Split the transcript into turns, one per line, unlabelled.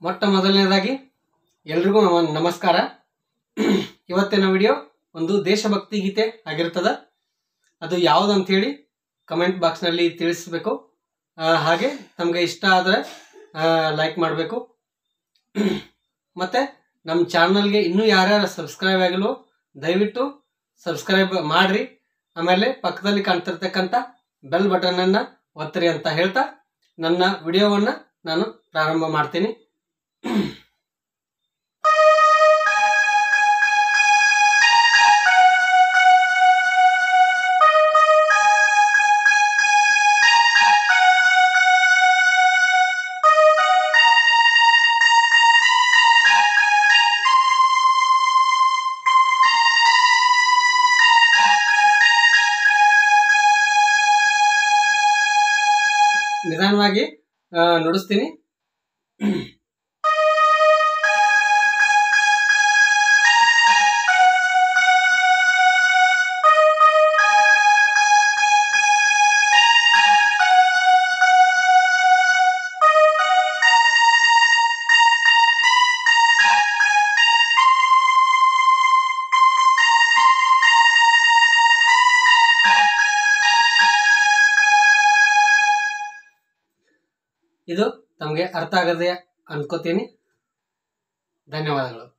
ಮೊಟ್ಟ ಮೊದಲನೇದಾಗಿ ಎಲ್ರಿಗೂ ನಮಸ್ಕಾರ. ಇವತ್ತಿನ ವಿಡಿಯೋ ಒಂದು ದೇಶಭಕ್ತಿ ಗೀತೆ ಆಗಿರ್ತದೆ. ಅದು ಯಾವುದಂತ ಹೇಳಿ ಕಮೆಂಟ್ ಬಾಕ್ಸ್ನಲ್ಲಿ ತಿಳಿಸಬೇಕು. ಹಾಗೆ ತಮಗೆ ಇಷ್ಟ ಆದರೆ ಲೈಕ್ ಮಾಡಬೇಕು. ಮತ್ತು ನಮ್ಮ ಚಾನಲ್ಗೆ ಇನ್ನೂ ಯಾರ್ಯಾರು ಸಬ್ಸ್ಕ್ರೈಬ್ ಆಗಿಲ್ವೋ ದಯವಿಟ್ಟು ಸಬ್ಸ್ಕ್ರೈಬ್ ಮಾಡಿರಿ. ಆಮೇಲೆ ಪಕ್ಕದಲ್ಲಿ ಕಾಣ್ತಿರ್ತಕ್ಕಂಥ ಬೆಲ್ ಬಟನನ್ನು ಒತ್ತಿರಿ ಅಂತ ಹೇಳ್ತಾ ನನ್ನ ವಿಡಿಯೋವನ್ನು ನಾನು ಪ್ರಾರಂಭ ಮಾಡ್ತೀನಿ. ನಿಧಾನವಾಗಿ ನುಡಿಸ್ತೀನಿ. ಇದು ತಮಗೆ ಅರ್ಥ ಆಗದೆ ಅನ್ಕೋತೀನಿ. ಧನ್ಯವಾದಗಳು.